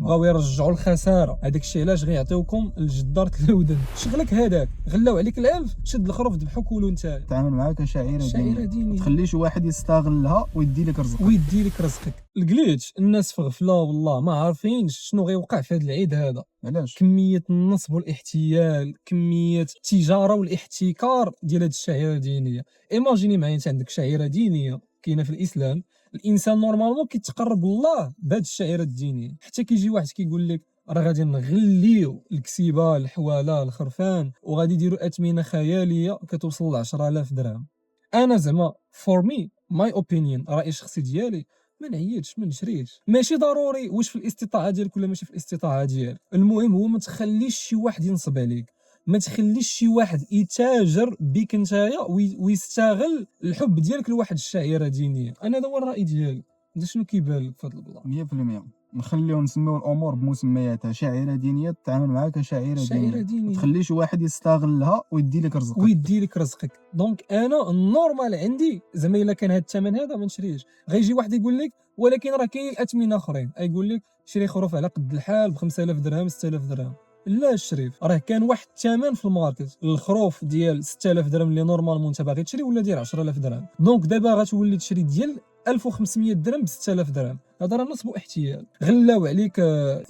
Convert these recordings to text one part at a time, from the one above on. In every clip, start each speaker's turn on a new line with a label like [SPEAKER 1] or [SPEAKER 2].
[SPEAKER 1] بغاو يرجعوا الخساره. هذاك الشيء علاش غيعطيوكم الجدار الودن. شغلك هذاك، غلاو عليك الالف، شد الخروف ذبحو كولو نتايا.
[SPEAKER 2] تعامل معاها كشعيره
[SPEAKER 1] شعيره دينيه،
[SPEAKER 2] ما تخليش واحد يستغلها ويدي لك رزقك.
[SPEAKER 1] رزقك. الجليتش الناس في غفله والله ما عارفينش شنو غيوقع في هذا العيد هذا.
[SPEAKER 2] علاش؟
[SPEAKER 1] كميه النصب والاحتيال، كميه التجاره والاحتكار ديال هذه الشعيره الدينيه. ايماجيني معايا انت عندك شعيره دينيه كاينه في الاسلام، الانسان نورمالمون كيتقرب لله بهذه الشعيره الدينيه، حتى كيجي واحد كيقول لك راه غادي نغليو الكسيبه، الحواله، الخرفان، وغادي يديروا اثمنه خياليه كتوصل ل 10000 درهم. انا زعما فور مي ماي اوبينيون، راي شخصي ديالي، ما نعيدش ما نشريش. ماشي ضروري واش في الاستطاعه ديالك ولا ماشي في الاستطاعه ديالك، المهم هو ما تخليش شي واحد ينصب عليك، ما تخليش شي واحد يتاجر بك نتايا ويستغل الحب ديالك لواحد الشعيره دينيه. انا هذا هو الراي ديالي. انت شنو كيبان لك في هذا البلان؟
[SPEAKER 2] 100% نخليو نسميو الامور بمسمياتها. شعيره دينيه تتعامل معاها كشعيره دينيه، ما تخليش واحد يستغلها ويدي لك رزقك.
[SPEAKER 1] دونك انا النورمال عندي زعما الا كان هذا الثمن هذا ما نشريش. غيجي واحد يقول لك ولكن راه كاين الاثمنه اخرين، يقول لك شري خروف على قد الحال ب 5000 درهم 6000 درهم. لا الشريف، راه كان واحد الثمن في الماركت، الخروف ديال 6000 درهم اللي نورمالمون انت باغي تشري ولا ديال 10000 درهم. دونك دابا غتولي تشري ديال 1500 درهم ب 6000 درهم. هذا راه نصب واحتيال. غلاو عليك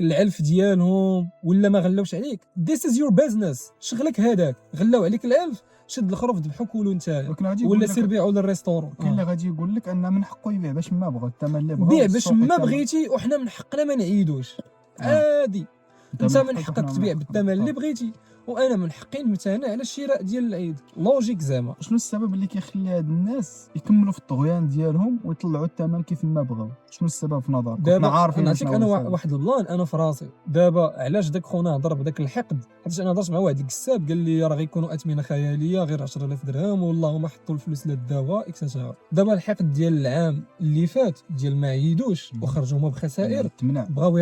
[SPEAKER 1] العلف ديالهم ولا ما غلاوش عليك، this is your business. شغلك هذاك، غلاو عليك الالف، شد الخروف ذبحو كولو نتايا ولا سير بيعو للريستورون.
[SPEAKER 2] كاين اللي غادي يقول لك ان من حقه يبيع باش ما بغى، الثمن اللي بغا
[SPEAKER 1] بيع باش ما بغيتي، وحنا من حقنا ما نعيدوش. عادي، انت من حقك تبيع بالثمن اللي بغيتي، وانا من حقي نمتنع على الشراء ديال العيد. لوجيك زعما.
[SPEAKER 2] شنو السبب اللي كيخلي هاد الناس يكملوا في الطغيان ديالهم ويطلعوا الثمن كيف ما بغاو؟ شنو السبب في نظرك؟
[SPEAKER 1] دابا
[SPEAKER 2] عارفين
[SPEAKER 1] نعطيك انا واحد البلان انا في راسي. دابا علاش داك خونا هضر بداك الحقد؟ حيت انا هضرت مع واحد الكساب قال لي راه غيكونوا اثمنه خياليه غير 10000 درهم والله ما حطوا الفلوس للدواء اكسترا. دابا الحقد ديال العام اللي فات ديال ما عيدوش وخرجوا هما بخسائر، بغاو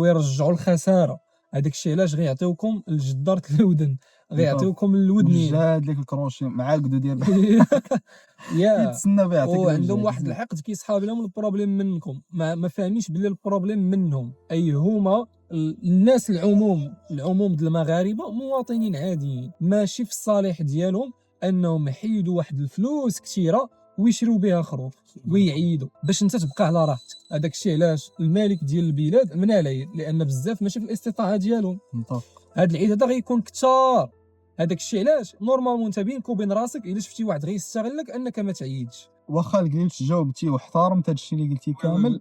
[SPEAKER 1] يرجعوا الخساره. هذاك الشيء علاش غيعطيوكم الجدار الودن، غيعطيوكم الودنين
[SPEAKER 2] جاد لك الكروشي مع عقدو ديال
[SPEAKER 1] يا
[SPEAKER 2] كيتسنى بيعطيك.
[SPEAKER 1] وعندهم واحد العقد كيسحاب لهم البروبليم منكم، ما فاهمينش بلي البروبليم منهم. اي هما الناس العموم ديال المغاربه مواطنين عاديين، ماشي في الصالح ديالهم انهم يحيدوا واحد الفلوس كثيره ويشريو بها خروف ويعيدوا باش انت تبقى على راحتك. هذاك الشيء علاش الملك ديال البلاد من العيد، لان بزاف ماشي في الاستطاعه ديالهم. هذا العيد هذا غيكون كثار. هذاك الشيء علاش نورمالمون انت بينك وبين راسك الا شفتي واحد غيستغلك انك ما تعيدش.
[SPEAKER 2] واخا قلت جاوبتي واحترمت هذا الشيء اللي قلتي كامل،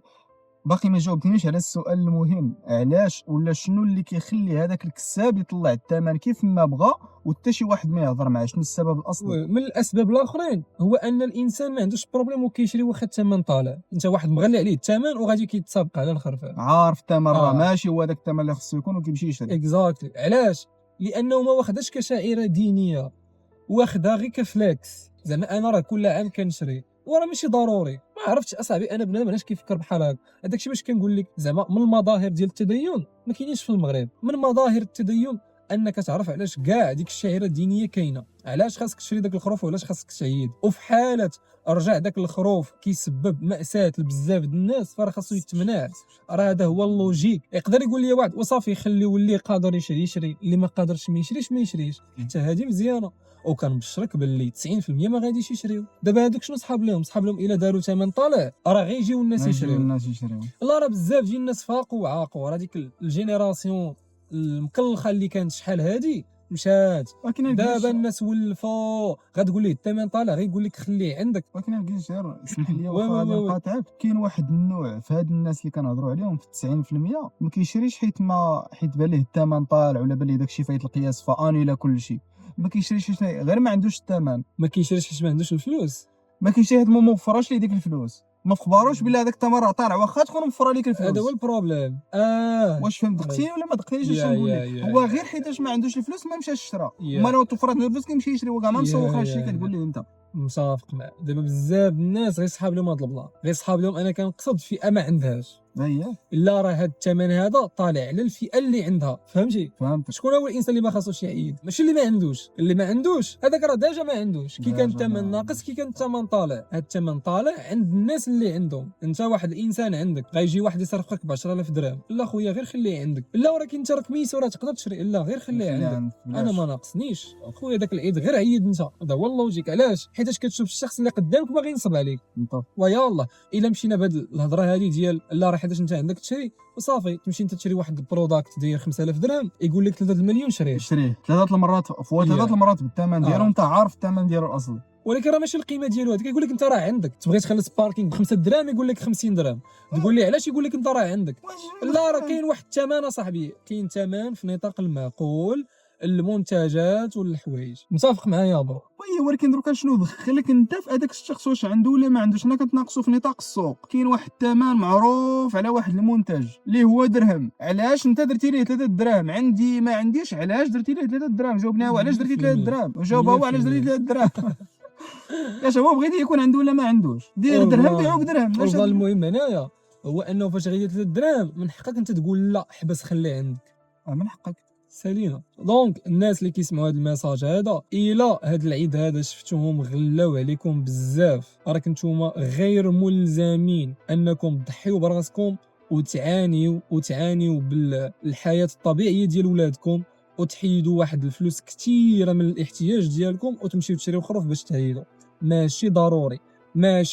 [SPEAKER 2] باقي ما جاوبتنيش على السؤال المهم. علاش ولا شنو اللي كيخلي هذاك الكساب يطلع الثمن كيف ما بغى وحتى شي واحد ما يهضر معاه؟ شنو السبب الاصلي؟
[SPEAKER 1] من الاسباب الاخرين هو ان الانسان ما عندوش بروبليم وكيشري واخا الثمن طالع. انت واحد مغلي عليه الثمن وغادي كيتسابق على الخرفان،
[SPEAKER 2] عارف الثمن راه ماشي هو داك الثمن اللي خصو يكون وكيمشي يشري.
[SPEAKER 1] اكزاكتلي. علاش؟ لانه ما واخداش كشعيره دينيه، واخدها غير كفلاكس. زعما انا راه كل عام كنشري وراه ماشي ضروري. ما عرفتش اصاحبي، انا بنادم علاش كيفكر بحال هكا. هذاك الشيء باش كنقول لك زعما من المظاهر ديال التدين ما كاينينش في المغرب. من مظاهر التدين انك تعرف علاش كاع ديك الشعيره الدينيه كاينه، علاش خاصك تشري داك الخروف وعلاش خاصك تعيد. وفي حاله رجع داك الخروف كيسبب ماساه لبزاف د الناس فراه خاصو يتمنع. راه هذا هو اللوجيك. يقدر يقول لي واحد وصافي خليو اللي قادر يشري، اللي ما قادرش ما يشريش. حتى هذه مزيانه، وكنبشرك باللي 90% ما غاديش يشريو. دابا هذوك شنو صحاب لهم الا داروا ثمن طالع راه غيجيو الناس يشريو. لا راه بزاف ديال الناس فاقوا وعاقوا. راه ديك الجينيراسيون المكلخه اللي كانت شحال هادي مشات. دابا الناس ولفوا. غتقول ليه الثمن طالع غيقول لك خليه عندك.
[SPEAKER 2] ولكن الكيس غير اسمح لي واخا غادي نقاطعك، كاين واحد النوع في هاد الناس اللي كنهضروا عليهم في 90% ما كيشريش حيت بان ليه الثمن طالع ولا بان ليه داكشي فايت القياس فانيلا كلشي. ما كيشريش غير ما عندوش الثمن،
[SPEAKER 1] ما كيشريش حيت ما عندوش الفلوس.
[SPEAKER 2] ما كيشري حيت ما موفراش ليه ديك الفلوس، ما فخباروش بلي هذاك الثمن راه طالع واخا تكون موفره ليك الفلوس.
[SPEAKER 1] هذا هو البروبليم.
[SPEAKER 2] واش فهمت دقتيني ولا ما دقتينيش؟ اش نقول لك هو غير حيتاش ما عندوش الفلوس ما مشاش شرا، وما لو توفرت له الفلوس كيمشي يشري وكاع ما مسوق هادشي كتقول لي انت.
[SPEAKER 1] متفق معك. دابا بزاف الناس غير صحاب لهم هاد البلان، غير صحاب لهم انا كنقصد فئه ما عندهاش.
[SPEAKER 2] اييه
[SPEAKER 1] لا راه هذا الثمن هذا طالع على الفئه اللي عندها، فهمتي؟
[SPEAKER 2] فهمت.
[SPEAKER 1] شكون هو الانسان اللي ما خاصوش يعيد؟ ماشي اللي ما عندوش، اللي ما عندوش هذاك راه ديجا ما عندوش، كي كان
[SPEAKER 2] ديجا
[SPEAKER 1] الثمن
[SPEAKER 2] ما
[SPEAKER 1] ناقص كي كان الثمن طالع. هذا الثمن طالع عند الناس اللي عندهم. انت واحد الانسان عندك غيجي واحد يصرفك ب 10000 درهم، لا خويا غير خليه عندك، لا ولكن انت راك ميسور تقدر تشري، لا غير خليه عندك. انا ما ناقصنيش خويا داك العيد غير عيد انت، هذا هو اللوجيك. علاش؟ حيتاش كتشوف الشخص اللي قدامك باغي ينصب عليك. ويا الله الا مشينا بهاد الهضره هذه ديال لا راه حيتاش انت عندك تشري وصافي، تمشي انت تشري واحد البروداكت داير 5000 درهم يقول لك 3 المليون شريه
[SPEAKER 2] 3 المرات فوا 3 المرات بالثمن ديالو وانت عارف الثمن ديالو الاصلي،
[SPEAKER 1] ولكن راه ماشي القيمه ديالو هذيك. يقول لك انت راه عندك تبغي تخلص باركينغ ب 5 دراهم يقول لك 50 درهم، تقول لي علاش يقول لك انت راه عندك. لا راه كاين واحد الثمن اصاحبي، كاين ثمن في نطاق المعقول المنتجات والحوايج. متفق معايا برو؟
[SPEAKER 2] وي ولكن دروكا شنو دخلك انت في هذاك الشخص واش عنده ولا ما عندوش؟ حنا كنتناقصوا في نطاق السوق، كاين واحد الثمن معروف على واحد المنتج اللي هو درهم، علاش انت درتي ليه 3 دراهم؟ عندي ما عنديش، علاش درتي ليه 3 دراهم؟ جاوبني هو علاش درتي 3 دراهم، وجاوب هو علاش درتي 3 دراهم. يا شباب بغيتي يكون عنده ولا ما عندوش، دير درهم بيعو بدرهم.
[SPEAKER 1] المهم هنايا هو انه فاش غيدير 3 دراهم من حقك انت تقول لا حبس خليه عندك،
[SPEAKER 2] من حقك
[SPEAKER 1] سالينا. دونك الناس اللي كيسمعوا هذا الميساج هذا، الا هذا العيد هذا شفتوهم غلاو عليكم بزاف، راك نتوما غير ملزمين انكم تضحيو براسكم وتعانيوا بالحياه الطبيعيه ديال ولادكم، وتحيدوا واحد الفلوس كثيره من الاحتياج ديالكم وتمشيو تشريو خروف باش تعيدوا. ماشي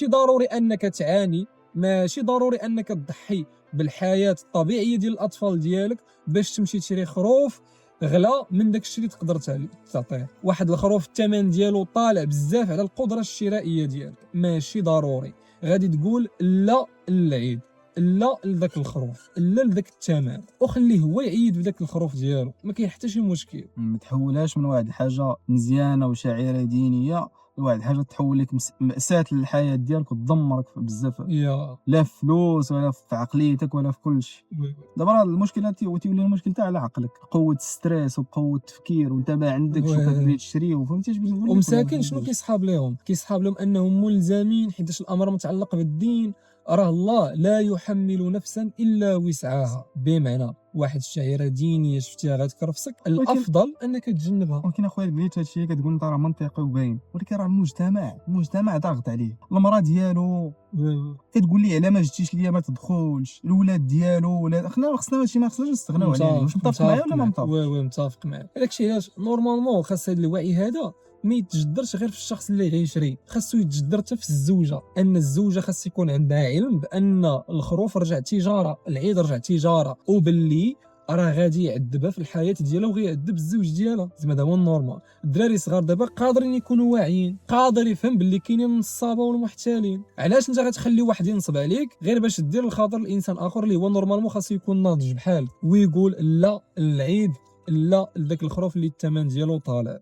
[SPEAKER 1] ضروري انك تعاني، ماشي ضروري انك تضحي بالحياه الطبيعيه ديال الاطفال ديالك باش تمشي تشري خروف غلا من داك الشيء اللي تقدر تعطيه. واحد الخروف الثمن ديالو طالع بزاف على القدره الشرائيه ديالك، ماشي ضروري غادي تقول لا للعيد، لا لذاك الخروف، لا لذاك الثمن، وخليه هو يعيد بداك الخروف ديالو، ما كاين حتى شي مشكل.
[SPEAKER 2] ما تحولهاش من واحد الحاجه مزيانه وشعيره دينيه لواحد الحاجه تحول لك مأساة للحياه ديالك وتدمرك بزاف، لا في فلوس ولا في عقليتك ولا في كل شيء. دابا المشكله تيولي المشكل تاع على عقلك، قوه ستريس وقوه التفكير وانت ما عندكش وكتبغي تشري، وفهمتي اش بنقول لك.
[SPEAKER 1] ومساكن شنو كيصحاب لهم؟ كيصحاب لهم انهم ملزمين حيت الامر متعلق بالدين. راه الله لا يحمل نفسا الا وسعها، بمعنى واحد الشعيره دينيه شفتيها غتكرفسك الافضل انك تجنبها.
[SPEAKER 2] ولكن اخويا بغيت هادشي كتقول انت راه منطقي وباين، ولكن راه المجتمع ضاغط عليه، المراه ديالو كتقول لي على ما جيتيش ليا ما تدخلش، الاولاد ديالو ولا خصنا هادشي ما خصناش نستغناو عليه. واش متفق معايا ولا ما متفق؟
[SPEAKER 1] وي متفق معاك. داكشي علاش نورمالمون خاص هذا الوعي هذا ما يتجدرش غير في الشخص اللي غيشري، خاصو يتجدر حتى في الزوجه، ان الزوجه خاص يكون عندها علم بان الخروف رجع تجاره، العيد رجع تجاره، وباللي راه غادي يعذبها في الحياه ديالها وغيعذب الزوج ديالها. زعما هذا هو النورمال. الدراري الصغار دابا قادرين يكونوا واعيين، قادر يفهم باللي كاينين النصابه والمحتالين. علاش انت غتخلي واحد ينصب عليك غير باش دير الخاطر الانسان اخر اللي هو نورمالمون خاصو يكون ناضج بحالك ويقول لا العيد، لا لذاك الخروف اللي الثمن ديالو طالع.